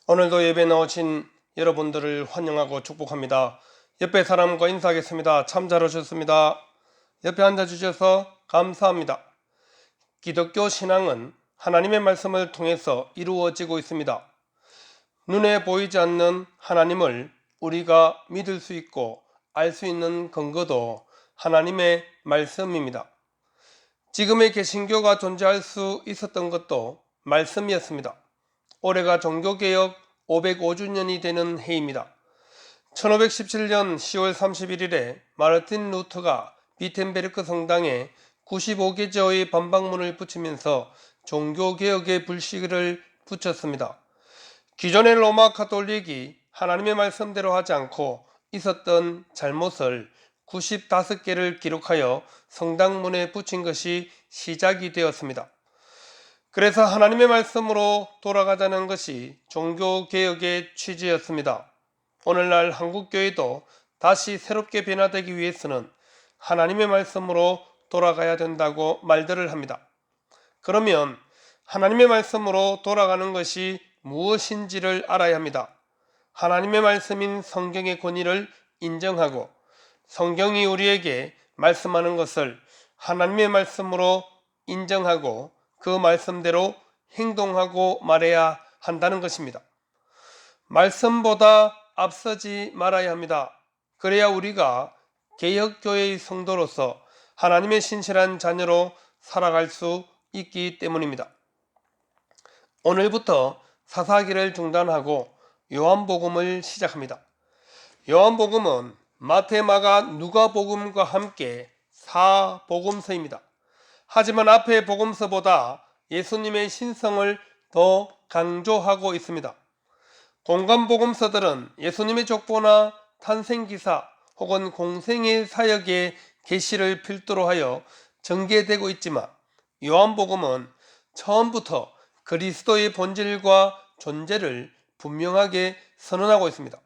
오늘도 예배 나오신 여러분들을 환영하고 축복합니다. 옆에 사람과 인사하겠습니다. 참 잘오셨습니다. 옆에 앉아주셔서 감사합니다. 기독교 신앙은 하나님의 말씀을 통해서 이루어지고 있습니다. 눈에 보이지 않는 하나님을 우리가 믿을 수 있고 알 수 있는 근거도 하나님의 말씀입니다. 지금의 개신교가 존재할 수 있었던 것도 말씀이었습니다. 올해가 종교개혁 505주년이 되는 해입니다. 1517년 10월 31일에 마르틴 루터가 비텐베르크 성당에 95개조의 반박문을 붙이면서 종교개혁의 불씨를 붙였습니다. 기존의 로마 가톨릭이 하나님의 말씀대로 하지 않고 있었던 잘못을 95개를 기록하여 성당문에 붙인 것이 시작이 되었습니다. 그래서 하나님의 말씀으로 돌아가자는 것이 종교개혁의 취지였습니다. 오늘날 한국교회도 다시 새롭게 변화되기 위해서는 하나님의 말씀으로 돌아가야 된다고 말들을 합니다. 그러면 하나님의 말씀으로 돌아가는 것이 무엇인지를 알아야 합니다. 하나님의 말씀인 성경의 권위를 인정하고 성경이 우리에게 말씀하는 것을 하나님의 말씀으로 인정하고 그 말씀대로 행동하고 말해야 한다는 것입니다. 말씀보다 앞서지 말아야 합니다. 그래야 우리가 개혁교회의 성도로서 하나님의 신실한 자녀로 살아갈 수 있기 때문입니다. 오늘부터 사사기를 중단하고 요한복음을 시작합니다. 요한복음은 마태, 마가, 누가복음과 함께 사복음서입니다. 하지만 앞의 복음서보다 예수님의 신성을 더 강조하고 있습니다. 공관복음서들은 예수님의 족보나 탄생기사 혹은 공생의 사역의 계시를 필두로 하여 전개되고 있지만 요한복음은 처음부터 그리스도의 본질과 존재를 분명하게 선언하고 있습니다.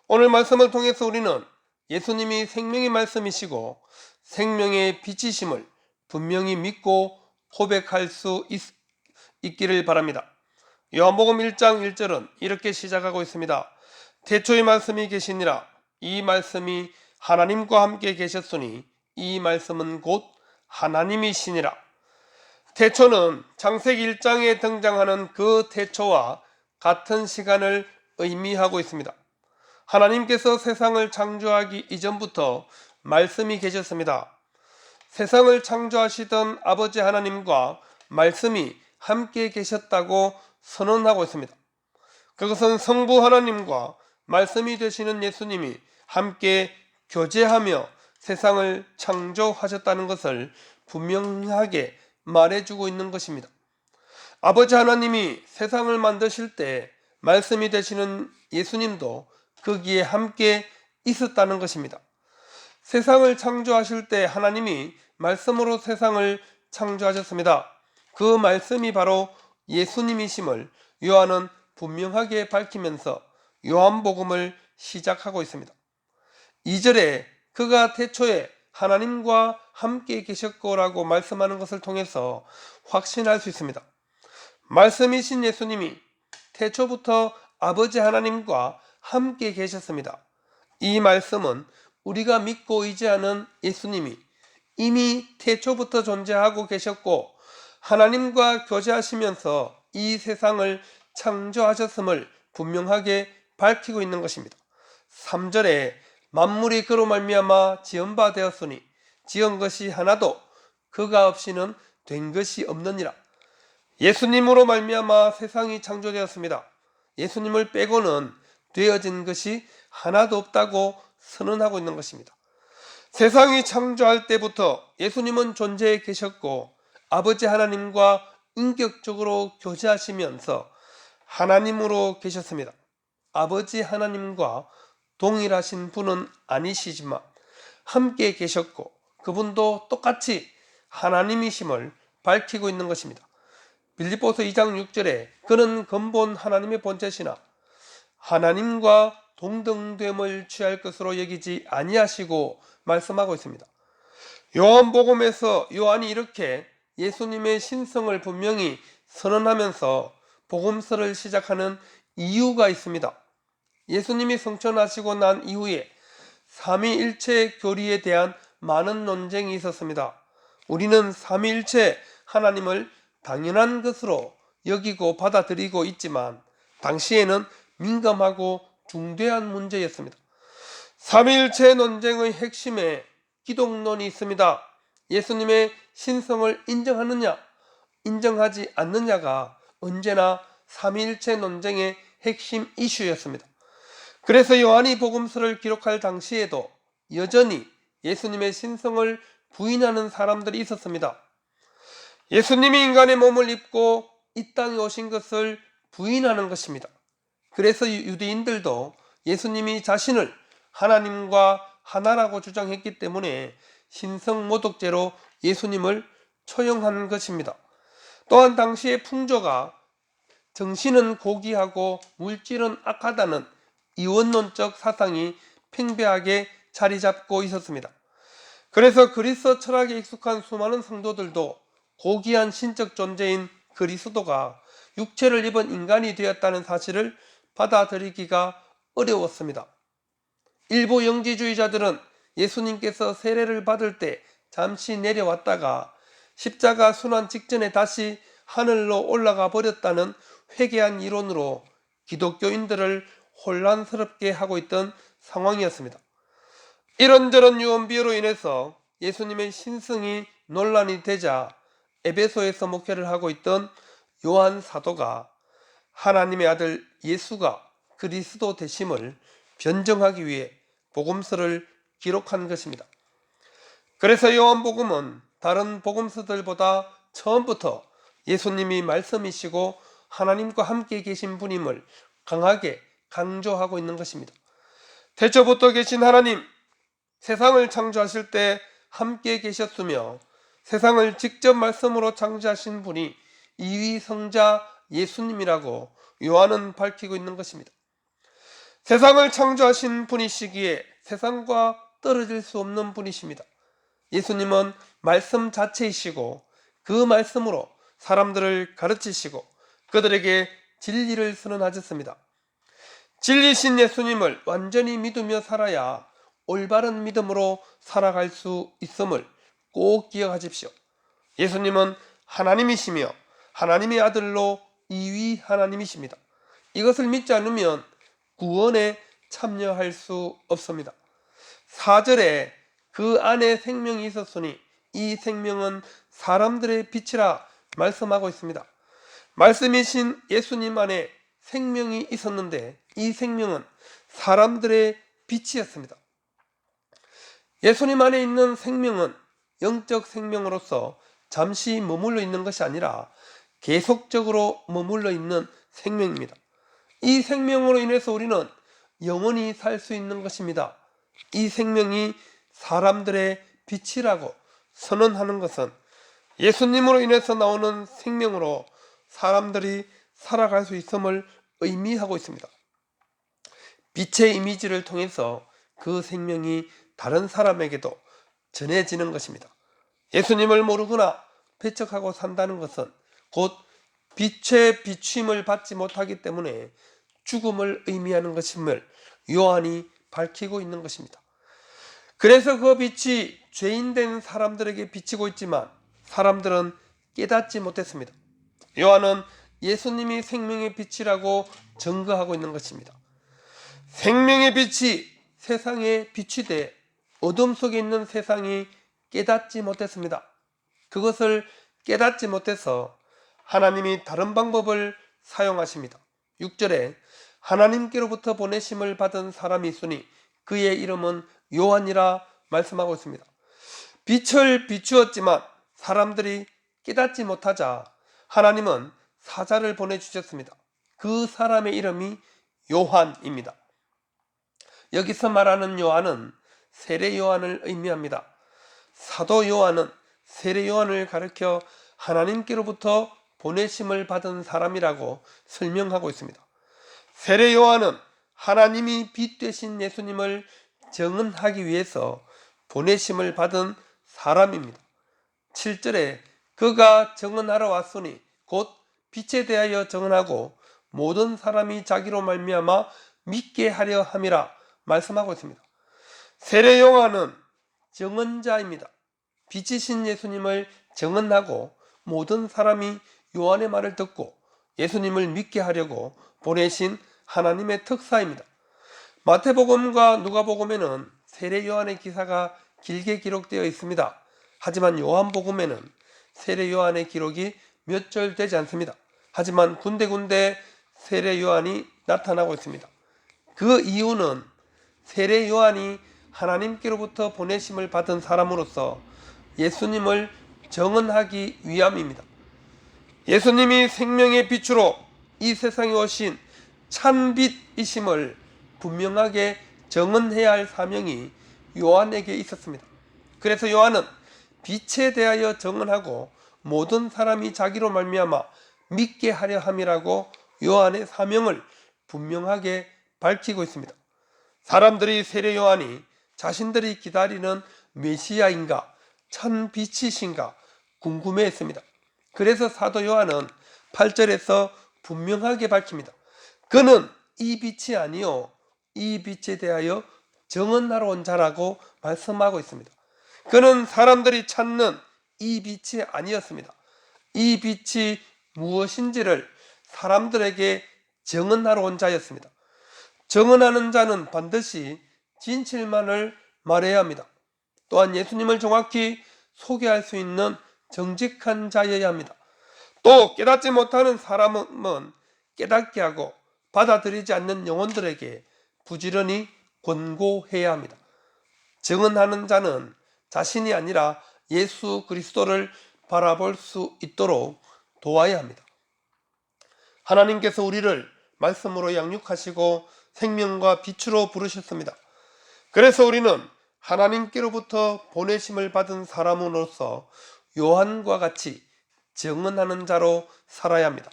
오늘 말씀을 통해서 우리는 예수님이 생명의 말씀이시고 생명의 빛이심을 분명히 믿고 고백할 수 있기를 바랍니다. 요한복음 1장 1절은 이렇게 시작하고 있습니다. 태초의 말씀이 계시니라. 이 말씀이 하나님과 함께 계셨으니 이 말씀은 곧 하나님이시니라. 태초는 창세기 1장에 등장하는 그 태초와 같은 시간을 의미하고 있습니다. 하나님께서 세상을 창조하기 이전부터 말씀이 계셨습니다. 세상을 창조하시던 아버지 하나님과 말씀이 함께 계셨다고 선언하고 있습니다. 그것은 성부 하나님과 말씀이 되시는 예수님이 함께 교제하며 세상을 창조하셨다는 것을 분명하게 말해주고 있는 것입니다. 아버지 하나님이 세상을 만드실 때 말씀이 되시는 예수님도 거기에 함께 있었다는 것입니다. 세상을 창조하실 때 하나님이 말씀으로 세상을 창조하셨습니다. 그 말씀이 바로 예수님이심을 요한은 분명하게 밝히면서 요한복음을 시작하고 있습니다. 2절에 그가 태초에 하나님과 함께 계셨고라고 말씀하는 것을 통해서 확신할 수 있습니다. 말씀이신 예수님이 태초부터 아버지 하나님과 함께 계셨습니다. 이 말씀은 우리가 믿고 의지하는 예수님이 이미 태초부터 존재하고 계셨고 하나님과 교제하시면서 이 세상을 창조하셨음을 분명하게 밝히고 있는 것입니다. 3절에 만물이 그로 말미암아 지은 바 되었으니 지은 것이 하나도 그가 없이는 된 것이 없느니라. 예수님으로 말미암아 세상이 창조되었습니다. 예수님을 빼고는 되어진 것이 하나도 없다고 선언하고 있는 것입니다. 세상이 창조할 때부터 예수님은 존재해 계셨고 아버지 하나님과 인격적으로 교제하시면서 하나님으로 계셨습니다. 아버지 하나님과 동일하신 분은 아니시지만 함께 계셨고 그분도 똑같이 하나님이심을 밝히고 있는 것입니다. 빌립보서 2장 6절에 그는 근본 하나님의 본체시나 하나님과 동등됨을 취할 것으로 여기지 아니하시고 말씀하고 있습니다. 요한복음에서 요한이 이렇게 예수님의 신성을 분명히 선언하면서 복음서를 시작하는 이유가 있습니다. 예수님이 성천하시고 난 이후에 삼위일체 교리에 대한 많은 논쟁이 있었습니다. 우리는 삼위일체 하나님을 당연한 것으로 여기고 받아들이고 있지만 당시에는 민감하고 중대한 문제였습니다. 삼위일체 논쟁의 핵심에 기독론이 있습니다. 예수님의 신성을 인정하느냐, 인정하지 않느냐가 언제나 삼위일체 논쟁의 핵심 이슈였습니다. 그래서 요한이 복음서를 기록할 당시에도 여전히 예수님의 신성을 부인하는 사람들이 있었습니다. 예수님이 인간의 몸을 입고 이 땅에 오신 것을 부인하는 것입니다. 그래서 유대인들도 예수님이 자신을 하나님과 하나라고 주장했기 때문에 신성모독죄로 예수님을 처형한 것입니다. 또한 당시의 풍조가 정신은 고귀하고 물질은 악하다는 이원론적 사상이 팽배하게 자리 잡고 있었습니다. 그래서 그리스도 철학에 익숙한 수많은 성도들도 고귀한 신적 존재인 그리스도가 육체를 입은 인간이 되었다는 사실을 받아들이기가 어려웠습니다. 일부 영지주의자들은 예수님께서 세례를 받을 때 잠시 내려왔다가 십자가 순환 직전에 다시 하늘로 올라가 버렸다는 회개한 이론으로 기독교인들을 혼란스럽게 하고 있던 상황이었습니다. 이런저런 유언비어로 인해서 예수님의 신성이 논란이 되자 에베소에서 목회를 하고 있던 요한 사도가 하나님의 아들 예수가 그리스도 되심을 변정하기 위해 복음서를 기록한 것입니다. 그래서 요한복음은 다른 복음서들보다 처음부터 예수님이 말씀이시고 하나님과 함께 계신 분임을 강하게 강조하고 있는 것입니다. 태초부터 계신 하나님, 세상을 창조하실 때 함께 계셨으며 세상을 직접 말씀으로 창조하신 분이 이위성자 예수님이라고 요한은 밝히고 있는 것입니다. 세상을 창조하신 분이시기에 세상과 떨어질 수 없는 분이십니다. 예수님은 말씀 자체이시고 그 말씀으로 사람들을 가르치시고 그들에게 진리를 선언하셨습니다. 진리신 예수님을 완전히 믿으며 살아야 올바른 믿음으로 살아갈 수 있음을 꼭 기억하십시오. 예수님은 하나님이시며 하나님의 아들로 이위 하나님이십니다. 이것을 믿지 않으면 구원에 참여할 수 없습니다. 4절에 그 안에 생명이 있었으니 이 생명은 사람들의 빛이라 말씀하고 있습니다. 말씀이신 예수님 안에 생명이 있었는데 이 생명은 사람들의 빛이었습니다. 예수님 안에 있는 생명은 영적 생명으로서 잠시 머물러 있는 것이 아니라 계속적으로 머물러 있는 생명입니다. 이 생명으로 인해서 우리는 영원히 살 수 있는 것입니다. 이 생명이 사람들의 빛이라고 선언하는 것은 예수님으로 인해서 나오는 생명으로 사람들이 살아갈 수 있음을 의미하고 있습니다. 빛의 이미지를 통해서 그 생명이 다른 사람에게도 전해지는 것입니다. 예수님을 모르거나 배척하고 산다는 것은 곧 빛의 비추임을 받지 못하기 때문에 죽음을 의미하는 것임을 요한이 밝히고 있는 것입니다. 그래서 그 빛이 죄인된 사람들에게 비치고 있지만 사람들은 깨닫지 못했습니다. 요한은 예수님이 생명의 빛이라고 증거하고 있는 것입니다. 생명의 빛이 세상에 빛이 돼 어둠 속에 있는 세상이 깨닫지 못했습니다. 그것을 깨닫지 못해서 하나님이 다른 방법을 사용하십니다. 6절에 하나님께로부터 보내심을 받은 사람이 있으니 그의 이름은 요한이라 말씀하고 있습니다. 빛을 비추었지만 사람들이 깨닫지 못하자 하나님은 사자를 보내주셨습니다. 그 사람의 이름이 요한입니다. 여기서 말하는 요한은 세례 요한을 의미합니다. 사도 요한은 세례 요한을 가리켜 하나님께로부터 보내심을 받은 사람이라고 설명하고 있습니다. 세례 요한은 하나님이 빛 되신 예수님을 증언하기 위해서 보내심을 받은 사람입니다. 7절에 그가 증언하러 왔으니 곧 빛에 대하여 증언하고 모든 사람이 자기로 말미암아 믿게 하려 함이라 말씀하고 있습니다. 세례 요한은 증언자입니다. 빛이신 예수님을 증언하고 모든 사람이 요한의 말을 듣고 예수님을 믿게 하려고 보내신 하나님의 특사입니다. 마태복음과 누가복음에는 세례 요한의 기사가 길게 기록되어 있습니다. 하지만 요한복음에는 세례 요한의 기록이 몇 절 되지 않습니다. 하지만 군데군데 세례 요한이 나타나고 있습니다. 그 이유는 세례 요한이 하나님께로부터 보내심을 받은 사람으로서 예수님을 증언하기 위함입니다. 예수님이 생명의 빛으로 이 세상에 오신 찬빛이심을 분명하게 증언해야 할 사명이 요한에게 있었습니다. 그래서 요한은 빛에 대하여 증언하고 모든 사람이 자기로 말미암아 믿게 하려 함이라고 요한의 사명을 분명하게 밝히고 있습니다. 사람들이 세례 요한이 자신들이 기다리는 메시아인가 찬빛이신가 궁금해했습니다. 그래서 사도 요한은 8절에서 분명하게 밝힙니다. 그는 이 빛이 아니요 이 빛에 대하여 증언하러 온 자라고 말씀하고 있습니다. 그는 사람들이 찾는 이 빛이 아니었습니다. 이 빛이 무엇인지를 사람들에게 증언하러 온 자였습니다. 증언하는 자는 반드시 진실만을 말해야 합니다. 또한 예수님을 정확히 소개할 수 있는 정직한 자여야 합니다. 또 깨닫지 못하는 사람은 깨닫게 하고 받아들이지 않는 영혼들에게 부지런히 권고해야 합니다. 증언하는 자는 자신이 아니라 예수 그리스도를 바라볼 수 있도록 도와야 합니다. 하나님께서 우리를 말씀으로 양육하시고 생명과 빛으로 부르셨습니다. 그래서 우리는 하나님께로부터 보내심을 받은 사람으로서 요한과 같이 증언하는 자로 살아야 합니다.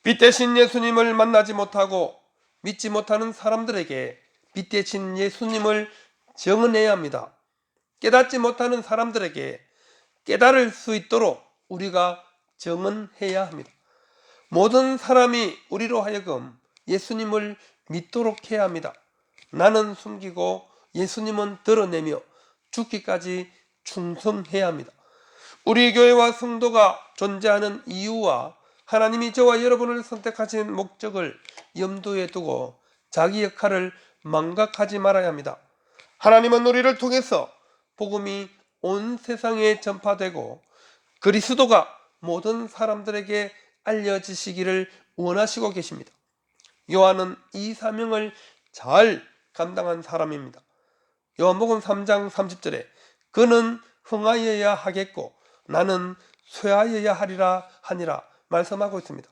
빛 대신 예수님을 만나지 못하고 믿지 못하는 사람들에게 빛 대신 예수님을 증언해야 합니다. 깨닫지 못하는 사람들에게 깨달을 수 있도록 우리가 증언해야 합니다. 모든 사람이 우리로 하여금 예수님을 믿도록 해야 합니다. 나는 숨기고 예수님은 드러내며 죽기까지 충성해야 합니다. 우리 교회와 성도가 존재하는 이유와 하나님이 저와 여러분을 선택하신 목적을 염두에 두고 자기 역할을 망각하지 말아야 합니다. 하나님은 우리를 통해서 복음이 온 세상에 전파되고 그리스도가 모든 사람들에게 알려지시기를 원하시고 계십니다. 요한은 이 사명을 잘 감당한 사람입니다. 요한복음 3장 30절에 그는 흥하여야 하겠고 나는 쇠하여야 하리라 하니라 말씀하고 있습니다.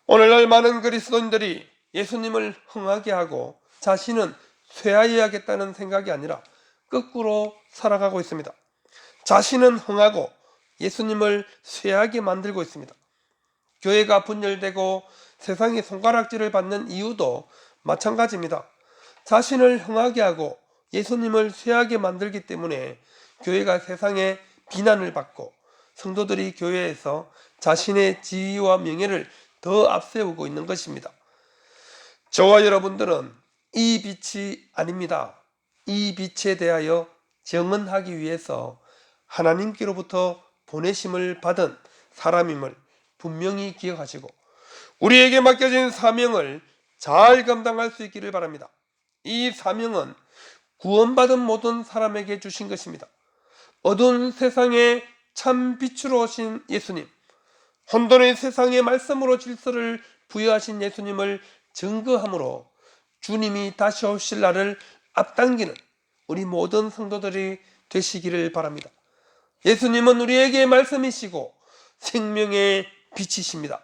오늘날 많은 그리스도인들이 예수님을 흥하게 하고 자신은 쇠하여야겠다는 생각이 아니라 거꾸로 살아가고 있습니다. 자신은 흥하고 예수님을 쇠하게 만들고 있습니다. 교회가 분열되고 세상의 손가락질을 받는 이유도 마찬가지입니다. 자신을 흥하게 하고 예수님을 쇠하게 만들기 때문에 교회가 세상에 비난을 받고 성도들이 교회에서 자신의 지위와 명예를 더 앞세우고 있는 것입니다. 저와 여러분들은 이 빛이 아닙니다. 이 빛에 대하여 증언하기 위해서 하나님께로부터 보내심을 받은 사람임을 분명히 기억하시고 우리에게 맡겨진 사명을 잘 감당할 수 있기를 바랍니다. 이 사명은 구원받은 모든 사람에게 주신 것입니다. 어두운 세상에 참 빛으로 오신 예수님, 혼돈의 세상의 말씀으로 질서를 부여하신 예수님을 증거함으로 주님이 다시 오실 날을 앞당기는 우리 모든 성도들이 되시기를 바랍니다. 예수님은 우리에게 말씀이시고 생명의 빛이십니다.